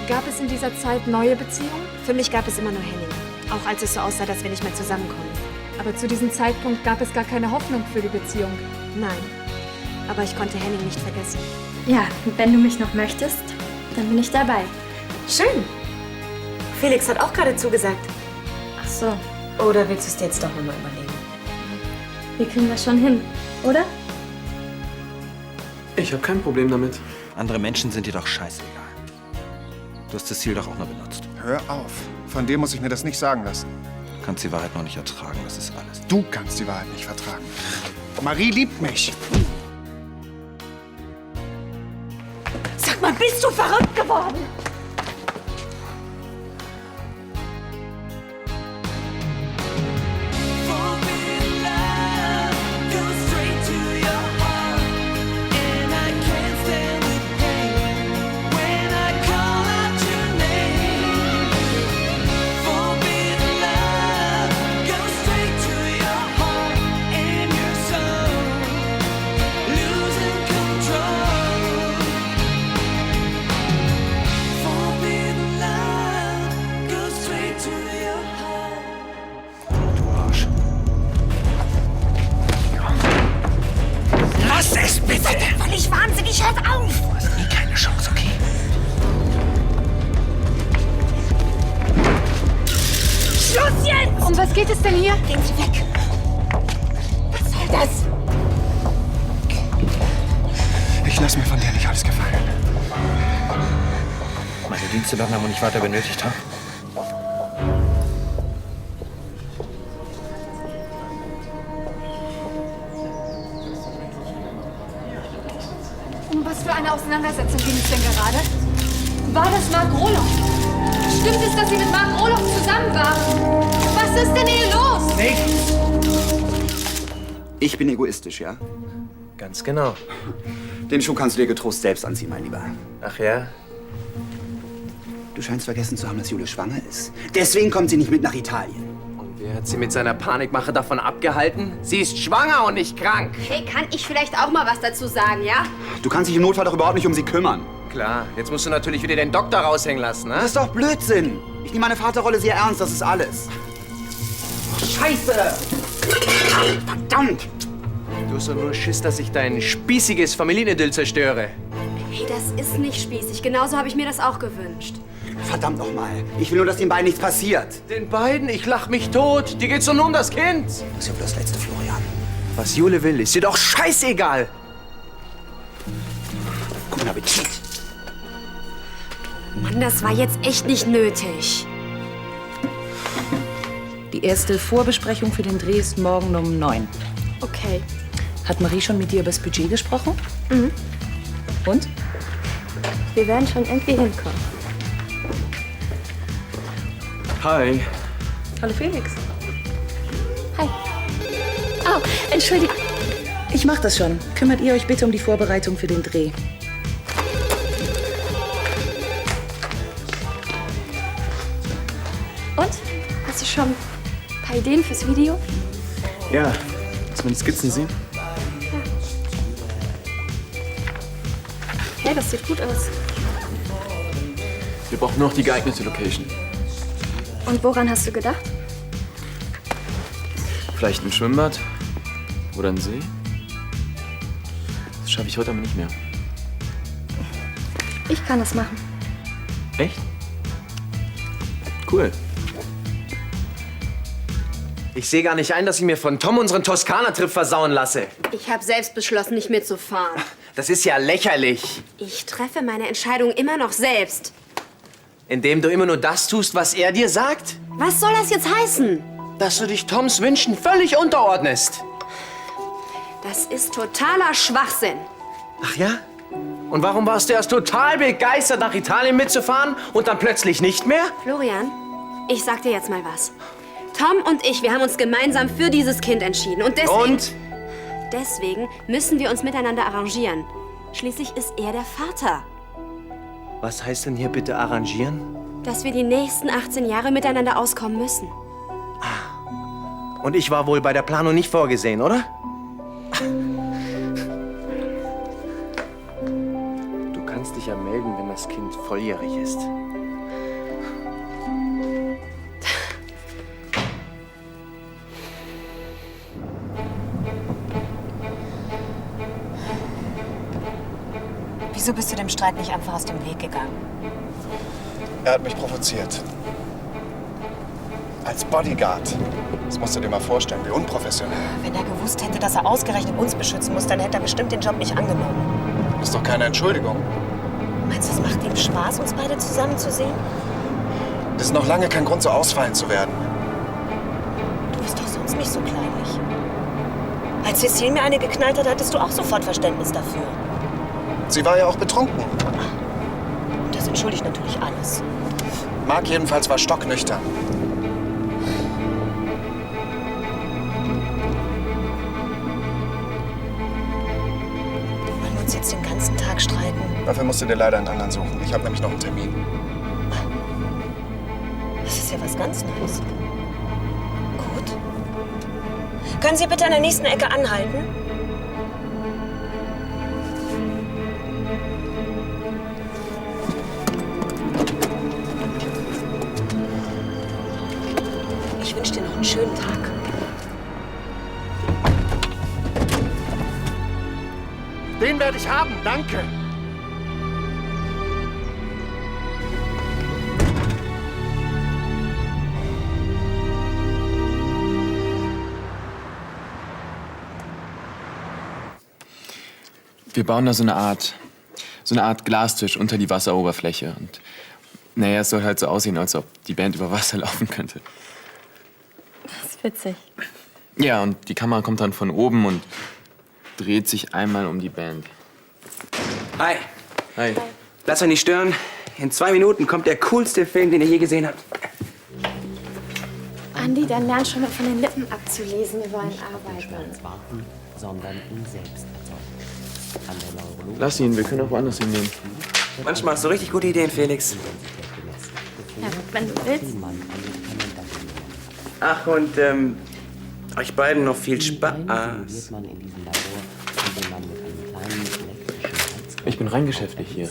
Gab es in dieser Zeit neue Beziehungen? Für mich gab es immer nur Henning. Auch als es so aussah, dass wir nicht mehr zusammenkommen. Aber zu diesem Zeitpunkt gab es gar keine Hoffnung für die Beziehung. Nein. Aber ich konnte Henning nicht vergessen. Ja, wenn du mich noch möchtest, dann bin ich dabei. Schön. Felix hat auch gerade zugesagt. Ach so, Oder willst du es dir jetzt doch nochmal überlegen? wir kriegen das schon hin, oder? Ich habe kein Problem damit. Andere Menschen sind dir doch scheißegal. Du hast das Ziel doch auch nur benutzt. Hör auf. Von dir muss ich mir das nicht sagen lassen. Du kannst die Wahrheit noch nicht ertragen, das ist alles. Du kannst die Wahrheit nicht vertragen. Marie liebt mich. Sag mal, bist du verrückt geworden? Völlig wahnsinnig, hört auf! Du hast nie keine Chance, okay? Schluss jetzt! Um was geht es denn hier? Gehen Sie weg! Was soll das? Ich lasse mir von dir nicht alles gefallen. Meine Dienste werden aber nicht weiter benötigt haben. Um was für eine Auseinandersetzung ging es denn gerade? War das Mark Roloff? Stimmt es, dass Sie mit Mark Roloff zusammen waren? Was ist denn hier los? Ich bin egoistisch, ja? Ganz genau. Den Schuh kannst du dir getrost selbst anziehen, mein Lieber. Ach ja? Du scheinst vergessen zu haben, dass Jule schwanger ist. Deswegen kommt sie nicht mit nach Italien. Und wer hat sie mit seiner Panikmache davon abgehalten? Sie ist schwanger und nicht krank. Hey, kann ich vielleicht auch mal was dazu sagen, ja? Du kannst dich im Notfall doch überhaupt nicht um sie kümmern. Klar, jetzt musst du natürlich wieder den Doktor raushängen lassen, ne? Das ist doch Blödsinn. Ich nehme meine Vaterrolle sehr ernst, das ist alles. Scheiße! Verdammt! Du hast doch nur Schiss, dass ich dein spießiges Familienidyll zerstöre. Hey, das ist nicht spießig. Genauso habe ich mir das auch gewünscht. Verdammt nochmal. Ich will nur, dass den beiden nichts passiert. Den beiden? Ich lach mich tot. Dir geht's doch nur um das Kind. Das ist ja wohl das Letzte, Florian. Was Jule will, ist dir doch scheißegal. Guten Appetit. Mann, das war jetzt echt nicht nötig. Die erste Vorbesprechung für den Dreh ist morgen um 9. Okay. Hat Marie schon mit dir über das Budget gesprochen? Mhm. Und? Wir werden schon irgendwie hinkommen. Hi. Hallo Felix. Hi. Oh, Entschuldigung. Ich mach das schon. Kümmert ihr euch bitte um die Vorbereitung für den Dreh. Und? Hast du schon ein paar Ideen fürs Video? Ja, willst du meine Skizzen sehen? Hey, das sieht gut aus. Wir brauchen nur noch die geeignete Location. Und woran hast du gedacht? Vielleicht ein Schwimmbad oder ein See. Das schaffe ich heute aber nicht mehr. Ich kann das machen. Echt? Cool. Ich sehe gar nicht ein, dass ich mir von Tom unseren Toskana-Trip versauen lasse. Ich habe selbst beschlossen, nicht mehr zu fahren. Das ist ja lächerlich. Ich treffe meine Entscheidung immer noch selbst. Indem du immer nur das tust, was er dir sagt? Was soll das jetzt heißen? Dass du dich Toms Wünschen völlig unterordnest. Das ist totaler Schwachsinn. Ach ja? Und warum warst du erst total begeistert, nach Italien mitzufahren und dann plötzlich nicht mehr? Florian, ich sag dir jetzt mal was. Tom und ich, wir haben uns gemeinsam für dieses Kind entschieden. Und deswegen... Und? Deswegen müssen wir uns miteinander arrangieren. Schließlich ist er der Vater. Was heißt denn hier bitte arrangieren? Dass wir die nächsten 18 Jahre miteinander auskommen müssen. Und ich war wohl bei der Planung nicht vorgesehen, oder? Du kannst dich ja melden, wenn das Kind volljährig ist. Wieso bist du dem Streit nicht einfach aus dem Weg gegangen? Er hat mich provoziert. Als Bodyguard. Das musst du dir mal vorstellen, wie unprofessionell. Wenn er gewusst hätte, dass er ausgerechnet uns beschützen muss, dann hätte er bestimmt den Job nicht angenommen. Das ist doch keine Entschuldigung. Meinst du, es macht ihm Spaß, uns beide zusammenzusehen? Das ist noch lange kein Grund, so ausfallen zu werden. Du bist doch sonst nicht so kleinlich. Als Cecile mir eine geknallt hat, hattest du auch sofort Verständnis dafür. Sie war ja auch betrunken. Und das entschuldigt natürlich alles. Marc jedenfalls war stocknüchtern. Wollen wir uns jetzt den ganzen Tag streiten? Dafür musst du dir leider einen anderen suchen. Ich habe nämlich noch einen Termin. Das ist ja was ganz Neues. Gut. Können Sie bitte an der nächsten Ecke anhalten? Ich wünsche dir noch einen schönen Tag. Den werde ich haben, danke. Wir bauen da so eine Art Glastisch unter die Wasseroberfläche. Und naja, es soll halt so aussehen, als ob die Band über Wasser laufen könnte. Das ist witzig. Ja, und die Kamera kommt dann von oben und dreht sich einmal um die Band. Hi. Hi. Lass euch nicht stören. In 2 Minuten kommt der coolste Film, den ihr je gesehen habt. Andi, dann lern schon mal von den Lippen abzulesen. Wir wollen arbeiten. Sondern ihn selbst erzeugt. An der Neurologie Lass ihn, wir können auch woanders hingehen. Manchmal hast du richtig gute Ideen, Felix. Ja, wenn du willst. Ach, und euch beiden noch viel Spaß. man in diesem Labor, indem man mit einem kleinen elektrischen Heiz Ich bin rein geschäftlich hier.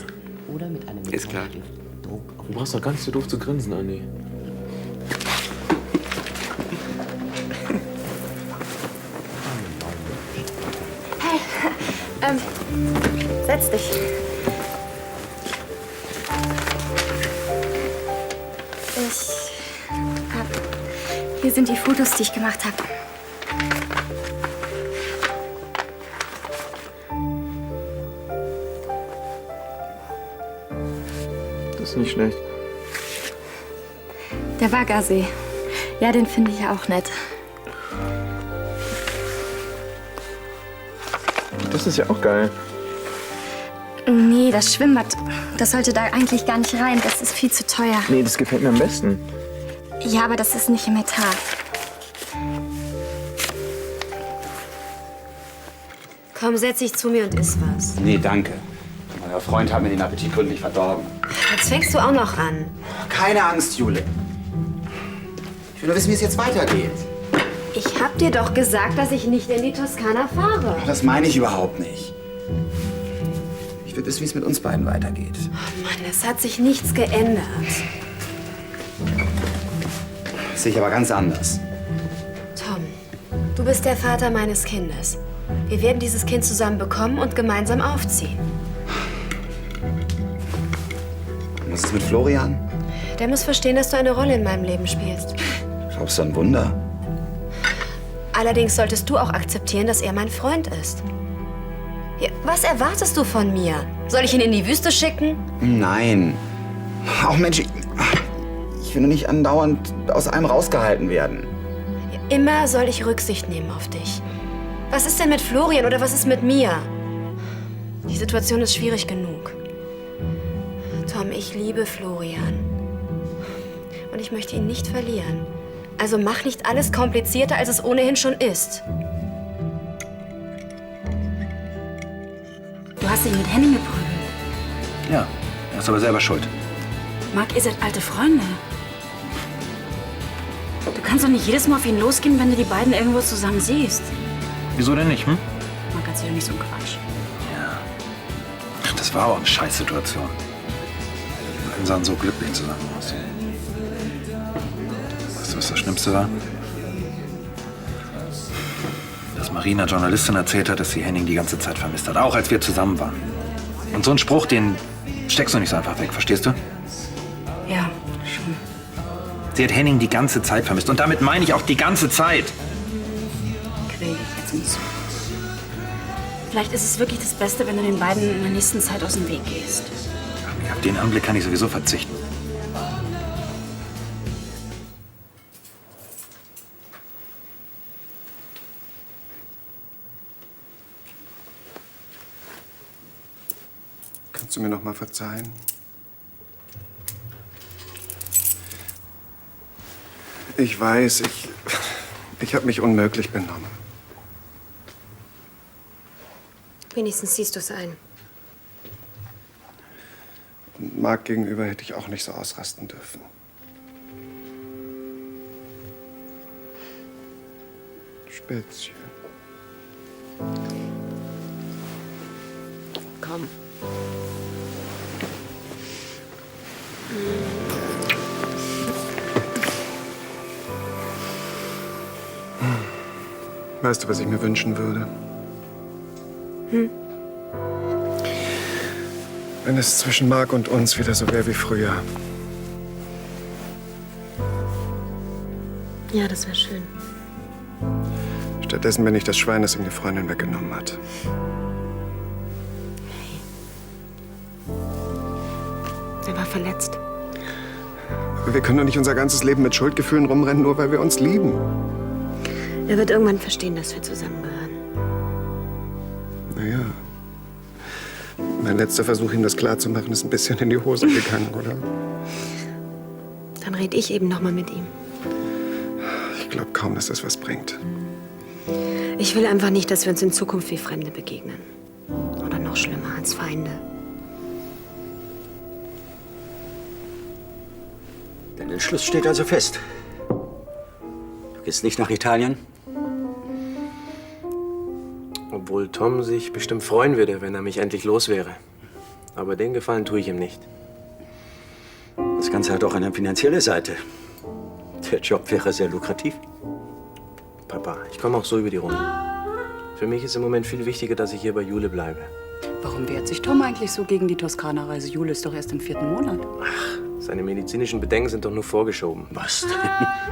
oder mit einem Ist klar. Metallstift Druck auf Du brauchst doch gar nicht so doof zu grinsen, Andi. Setz dich. Hier sind die Fotos, die ich gemacht habe. Das ist nicht schlecht. Der Baggersee. Ja, den finde ich ja auch nett. Das ist ja auch geil. Nee, das Schwimmbad, das sollte da eigentlich gar nicht rein. Das ist viel zu teuer. Nee, das gefällt mir am besten. Ja, aber das ist nicht im Etat. Komm, setz dich zu mir und iss was. Nee, danke. Euer Freund hat mir den Appetit gründlich verdorben. Jetzt fängst du auch noch an. Keine Angst, Jule. Ich will nur wissen, wie es jetzt weitergeht. Ich hab dir doch gesagt, dass ich nicht in die Toskana fahre. Das meine ich überhaupt nicht. Ich will wissen, wie es mit uns beiden weitergeht. Mann, es hat sich nichts geändert. Das sehe ich aber ganz anders. Tom, du bist der Vater meines Kindes. Wir werden dieses Kind zusammen bekommen und gemeinsam aufziehen. Und was ist mit Florian? Der muss verstehen, dass du eine Rolle in meinem Leben spielst. Glaubst du an Wunder? Allerdings solltest du auch akzeptieren, dass er mein Freund ist. Ja, was erwartest du von mir? Soll ich ihn in die Wüste schicken? Nein. Auch Mensch, ich will nur nicht andauernd aus allem rausgehalten werden. Ja, immer soll ich Rücksicht nehmen auf dich. Was ist denn mit Florian oder was ist mit mir? Die Situation ist schwierig genug. Tom, ich liebe Florian. Und ich möchte ihn nicht verlieren. Also mach nicht alles komplizierter, als es ohnehin schon ist. Du hast dich mit Henning geprügelt. Ja, er ist aber selber schuld. Marc, ihr seid alte Freunde. Du kannst doch nicht jedes Mal auf ihn losgehen, wenn du die beiden irgendwo zusammen siehst. Wieso denn nicht, hm? Marc, erzähl doch nicht so einen Quatsch. Ja. Ach, das war aber eine Scheißsituation. beiden sahen so glücklich zusammen aus. Weißt du, was das Schlimmste war? Dass Marina Journalistin erzählt hat, dass sie Henning die ganze Zeit vermisst hat, auch als wir zusammen waren. Und so einen Spruch, den steckst du nicht so einfach weg, verstehst du? Ja, schon. Sie hat Henning die ganze Zeit vermisst. Und damit meine ich auch die ganze Zeit. Quäl dich jetzt nicht so. Vielleicht ist es wirklich das Beste, wenn du den beiden in der nächsten Zeit aus dem Weg gehst. Auf den Anblick kann ich sowieso verzichten. Kannst du mir noch mal verzeihen? Ich weiß, ich habe mich unmöglich benommen. Wenigstens siehst du es ein. Marc gegenüber hätte ich auch nicht so ausrasten dürfen. Spätzchen. Komm. Weißt du, was ich mir wünschen würde? Wenn es zwischen Marc und uns wieder so wäre wie früher. Ja, das wäre schön. Stattdessen bin ich das Schwein, das ihm die Freundin weggenommen hat. Er war verletzt. Aber wir können doch nicht unser ganzes Leben mit Schuldgefühlen rumrennen, nur weil wir uns lieben. Er wird irgendwann verstehen, dass wir zusammengehören. Naja. Mein letzter Versuch, ihm das klarzumachen, ist ein bisschen in die Hose gegangen, oder? Dann red ich eben noch mal mit ihm. Ich glaube kaum, dass das was bringt. Ich will einfach nicht, dass wir uns in Zukunft wie Fremde begegnen. Oder noch schlimmer, als Feinde. Dein Entschluss steht also fest. Du gehst nicht nach Italien? Obwohl Tom sich bestimmt freuen würde, wenn er mich endlich los wäre. Aber den Gefallen tue ich ihm nicht. Das Ganze hat auch eine finanzielle Seite. Der Job wäre sehr lukrativ. Papa, ich komme auch so über die Runde. Für mich ist im Moment viel wichtiger, dass ich hier bei Jule bleibe. Warum wehrt sich Tom eigentlich so gegen die Toskana-Reise? Jule ist doch erst im 4. Monat. Ach, seine medizinischen Bedenken sind doch nur vorgeschoben. Was?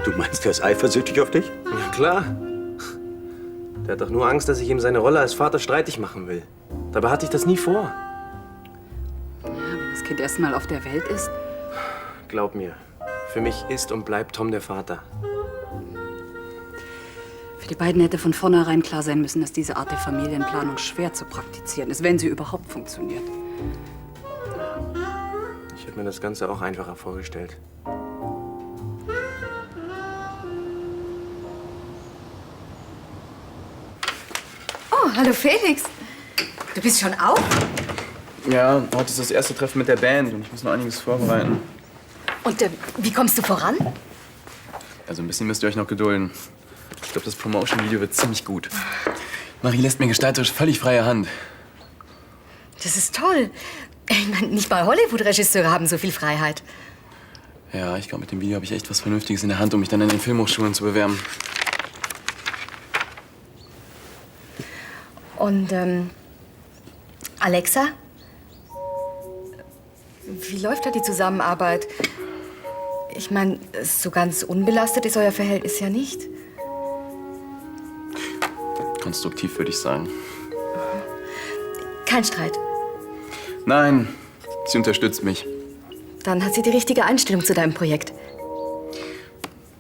Du meinst, er ist eifersüchtig auf dich? Ja, klar. Der hat doch nur Angst, dass ich ihm seine Rolle als Vater streitig machen will. Dabei hatte ich das nie vor. Ja, wenn das Kind erst mal auf der Welt ist. Glaub mir, für mich ist und bleibt Tom der Vater. Für die beiden hätte von vornherein klar sein müssen, dass diese Art der Familienplanung schwer zu praktizieren ist, wenn sie überhaupt funktioniert. Ich hätte mir das Ganze auch einfacher vorgestellt. Oh, hallo Felix. Du bist schon auf? Ja, heute ist das erste Treffen mit der Band und ich muss noch einiges vorbereiten. Und wie kommst du voran? Also ein bisschen müsst ihr euch noch gedulden. Ich glaube, das Promotion-Video wird ziemlich gut. Marie lässt mir gestalterisch völlig freie Hand. Das ist toll. Ich meine, nicht mal Hollywood-Regisseure haben so viel Freiheit. Ja, ich glaube, mit dem Video habe ich echt was Vernünftiges in der Hand, um mich dann an den Filmhochschulen zu bewerben. Und, Alexa? Wie läuft da die Zusammenarbeit? Ich meine, so ganz unbelastet ist euer Verhältnis ja nicht. Konstruktiv, würde ich sagen. Kein Streit. Nein, sie unterstützt mich. Dann hat sie die richtige Einstellung zu deinem Projekt.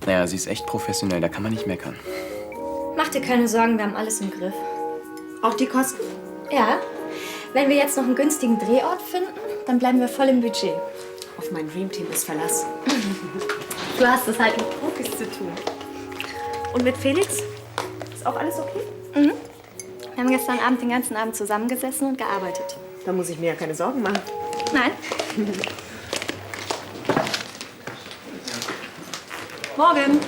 Naja, sie ist echt professionell, da kann man nicht meckern. Mach dir keine Sorgen, wir haben alles im Griff. Auch die Kosten? Ja. Wenn wir jetzt noch einen günstigen Drehort finden, dann bleiben wir voll im Budget. Auf mein Dreamteam ist Verlass. Du hast es halt mit Profis zu tun. Und mit Felix? Ist auch alles okay? Mhm. Wir haben gestern Abend den ganzen Abend zusammengesessen und gearbeitet. Da muss ich mir ja keine Sorgen machen. Nein. Morgen.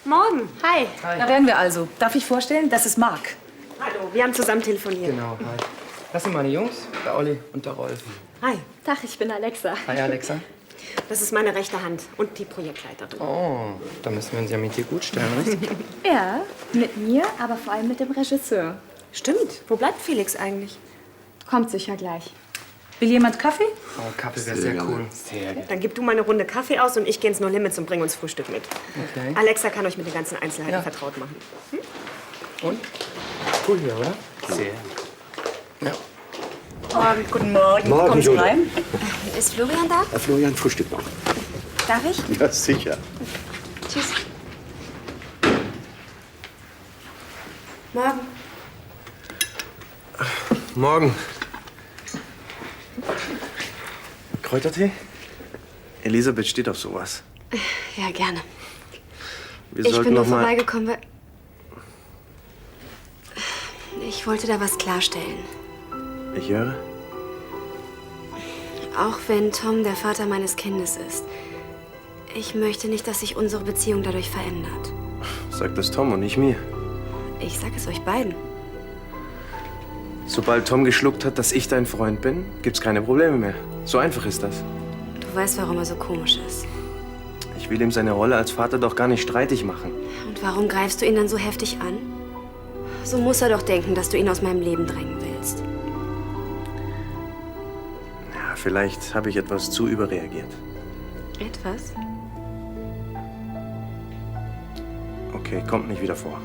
Morgen. Da wären wir also. Darf ich vorstellen? Das ist Marc. Hallo, wir haben zusammen telefoniert. Genau, hi. Das sind meine Jungs, der Olli und der Rolf. Hi. Tag, ich bin Alexa. Hi, Alexa. Das ist meine rechte Hand und die Projektleiterin. Oh, da müssen wir uns ja mit dir gut stellen, richtig? Ja, mit mir, aber vor allem mit dem Regisseur. Stimmt. Wo bleibt Felix eigentlich? Kommt sicher gleich. Will jemand Kaffee? Oh, Kaffee wäre sehr cool. Sehr gut. Dann gib du mal eine Runde Kaffee aus und ich gehe ins No Limits und bring uns Frühstück mit. Okay. Alexa kann euch mit den ganzen Einzelheiten vertraut machen. Hm? Und? Cool hier, oder? Sehr. Ja. Guten Morgen. Morgen, Kommst du Julia. rein? Ist Florian da? Florian frühstückt noch. Darf ich? Ja, sicher. Tschüss. Morgen. Morgen. Kräutertee? Elisabeth steht auf sowas. Ja, gerne. Wir Ich sollten bin nur noch mal... vorbeigekommen, weil... Ich wollte da was klarstellen. Ich höre. Auch wenn Tom der Vater meines Kindes ist. Ich möchte nicht, dass sich unsere Beziehung dadurch verändert. Sagt das Tom und nicht mir. Ich sag es euch beiden. Sobald Tom geschluckt hat, dass ich dein Freund bin, gibt's keine Probleme mehr. So einfach ist das. Du weißt, warum er so komisch ist. Ich will ihm seine Rolle als Vater doch gar nicht streitig machen. Und warum greifst du ihn dann so heftig an? So muss er doch denken, dass du ihn aus meinem Leben drängen willst. Ja, vielleicht habe ich etwas zu überreagiert. Etwas? Okay, kommt nicht wieder vor.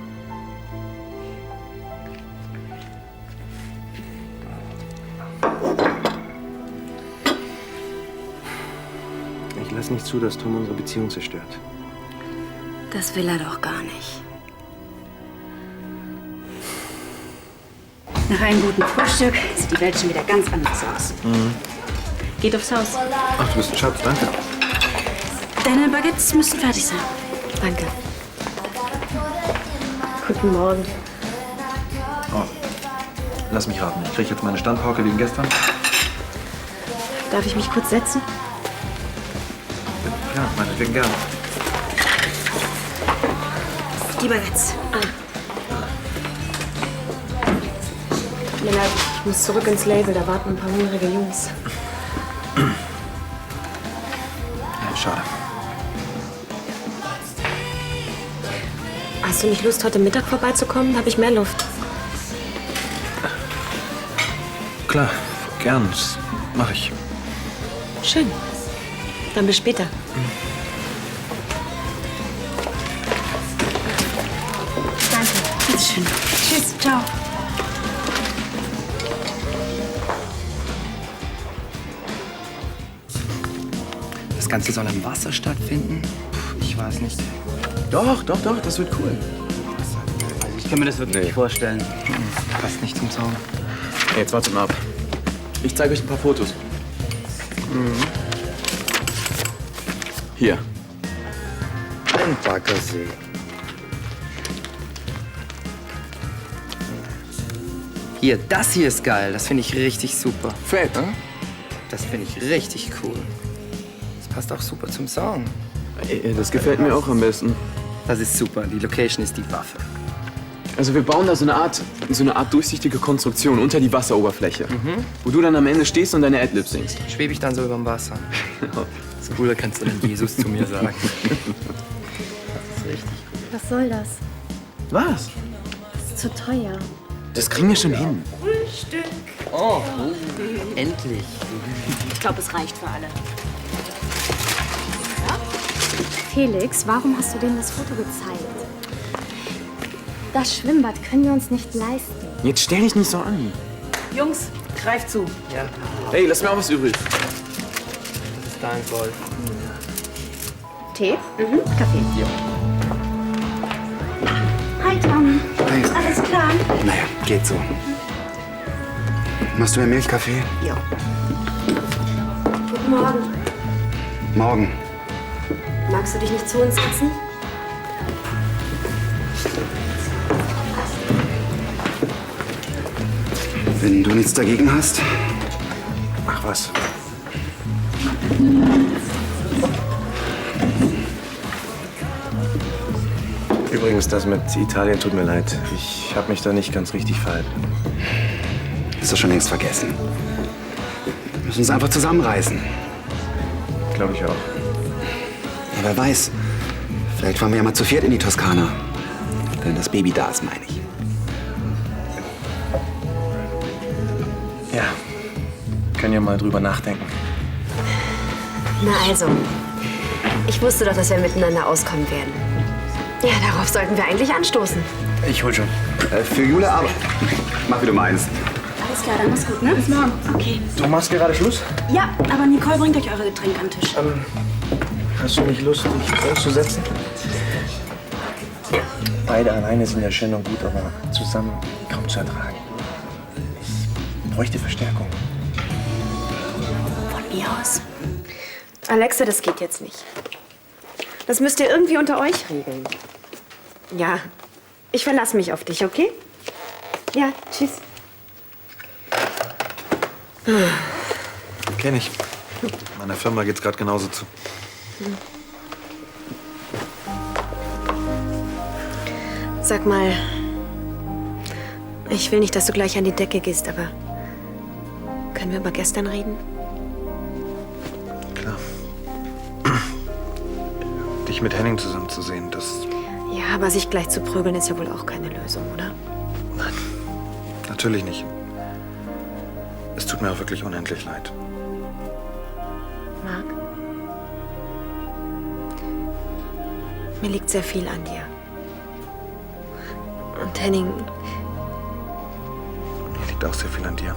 Ich lasse nicht zu, dass Tom unsere Beziehung zerstört. Das will er doch gar nicht. Nach einem guten Frühstück sieht die Welt schon wieder ganz anders aus. Geht aufs Haus. Ach, du bist ein Schatz, danke. Deine Baguettes müssen fertig sein. Danke. Guten Morgen. Oh, lass mich raten. Ich kriege jetzt meine Standpauke wie gestern. Darf ich mich kurz setzen? Ja, meinetwegen gerne. Die Baguettes. Tut mir leid, ich muss zurück ins Label. Da warten ein paar hungrige Jungs. Ja, schade. Hast du nicht Lust, heute Mittag vorbeizukommen? Habe ich mehr Luft. Klar, gern. Das mache ich. Schön. Dann bis später. Danke. Bitteschön. Tschüss. Ciao. Das Ganze soll im Wasser stattfinden? Puh, ich weiß nicht. Doch, das wird cool. Also ich kann mir das wirklich nicht vorstellen. Passt nicht zum Song. Hey, jetzt wartet mal ab. Ich zeige euch ein paar Fotos. Hier. Ein Baggersee. Hier, das hier ist geil. Das finde ich richtig super. Fett, ne? Das finde ich richtig cool. Das passt auch super zum Song. Ey, das gefällt mir auch am besten. Das ist super. Die Location ist die Waffe. Also wir bauen da so eine Art durchsichtige Konstruktion unter die Wasseroberfläche, wo du dann am Ende stehst und deine Adlibs singst. Schwebe ich dann so über dem Wasser. Das ist cool, da kannst du dann Jesus zu mir sagen. Das ist richtig cool. Was soll das? Was? Das ist zu teuer. Das kriegen wir schon hin. Frühstück. Oh, endlich. Ich glaube, es reicht für alle. Felix, warum hast du denen das Foto gezeigt? Das Schwimmbad können wir uns nicht leisten. Jetzt stell dich nicht so an. Jungs, greif zu. Ja, Hey, lass mir auch was übrig. das ist dein Golf. Tee? Kaffee. Ja. Hi, Tom. Hey. Alles klar? Naja, geht so. Machst du mir Milchkaffee? Ja. Guten Morgen. Morgen. Magst du dich nicht zu uns setzen? Wenn du nichts dagegen hast. Ach was. Übrigens, das mit Italien tut mir leid. Ich habe mich da nicht ganz richtig verhalten. ist doch schon längst vergessen. Wir müssen uns einfach zusammenreißen. Glaube ich auch. Ja, wer weiß. Vielleicht fahren wir ja mal zu viert in die Toskana. Wenn das Baby da ist, meine ich. Ja, können ja mal drüber nachdenken. Na also, ich wusste doch, dass wir miteinander auskommen werden. Ja, darauf sollten wir eigentlich anstoßen. Ich hol schon. Für Jule aber. Mach, wie du meinst. Alles klar, dann mach's gut, ne? Bis morgen. Okay. Du machst gerade Schluss? Ja, aber Nicole bringt euch eure Getränke an den Tisch. Hast du nicht Lust, dich bei uns zu setzen? Beide alleine sind ja schön und gut, aber zusammen kaum zu ertragen. Ich bräuchte Verstärkung. Von mir aus. Alexa, das geht jetzt nicht. Das müsst ihr irgendwie unter euch regeln. Ja, ich verlasse mich auf dich, okay? Ja, tschüss. Kenn ich. Meiner Firma geht's gerade genauso zu. Sag mal, ich will nicht, dass du gleich an die Decke gehst, aber können wir über gestern reden? Klar. Dich mit Henning zusammenzusehen, das... Ja, aber sich gleich zu prügeln ist ja wohl auch keine Lösung, oder? Nein, natürlich nicht. Es tut mir auch wirklich unendlich leid. Marc? Mir liegt sehr viel an dir. Und Henning, Mir liegt auch sehr viel an dir.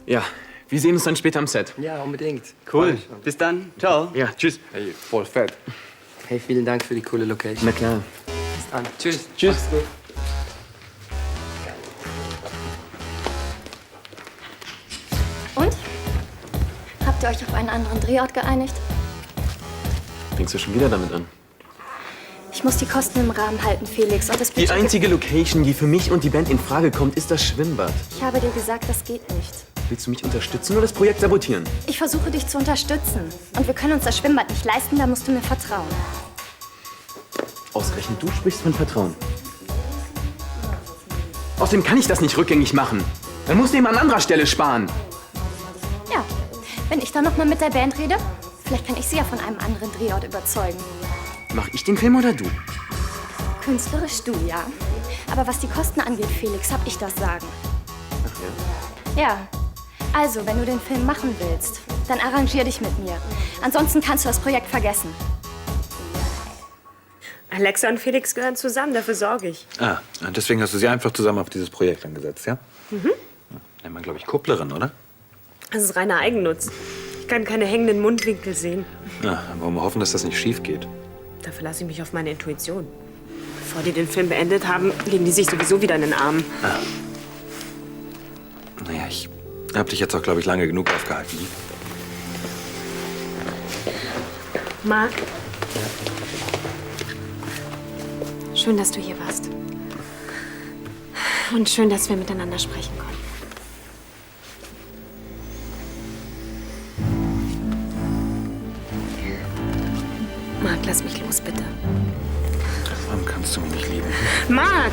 Ja, wir sehen uns dann später am Set. Ja, unbedingt. Cool. Bis dann. Ciao. Ja, tschüss. Hey, voll fett. Hey, vielen Dank für die coole Location. Na klar. Bis dann. Tschüss. Tschüss. Mach's gut. Und? Habt ihr euch auf einen anderen Drehort geeinigt? Fängst du schon wieder damit an? Ich muss die Kosten im Rahmen halten, Felix. Und das Die Budget- einzige Location, die für mich und die Band in Frage kommt, ist das Schwimmbad. Ich habe dir gesagt, das geht nicht. Willst du mich unterstützen oder das Projekt sabotieren? Ich versuche dich zu unterstützen. Und wir können uns das Schwimmbad nicht leisten, da musst du mir vertrauen. Ausgerechnet du sprichst von Vertrauen. Außerdem kann ich das nicht rückgängig machen. Dann musst du eben an anderer Stelle sparen. Ja, wenn ich dann noch mal mit der Band rede, vielleicht kann ich sie ja von einem anderen Drehort überzeugen. Mach ich den Film oder du? Künstlerisch du, ja. Aber was die Kosten angeht, Felix, hab ich das Sagen. Ach ja? Ja. Also, wenn du den Film machen willst, dann arrangier dich mit mir. Ansonsten kannst du das Projekt vergessen. Alexa und Felix gehören zusammen, dafür sorge ich. Ah, und deswegen hast du sie einfach zusammen auf dieses Projekt angesetzt, ja? Mhm. Nennt man, glaube ich, Kupplerin, oder? Das ist reiner Eigennutz. Ich kann keine hängenden Mundwinkel sehen. Ja, wollen wir hoffen, dass das nicht schief geht. Da verlasse ich mich auf meine Intuition. Bevor die den Film beendet haben, legen die sich sowieso wieder in den Arm. Ah. Naja, ich hab dich jetzt auch, glaube ich, lange genug aufgehalten. Marc? Schön, dass du hier warst. Und schön, dass wir miteinander sprechen konnten. Marc, lass mich los, bitte. Warum kannst du mich nicht lieben? Marc!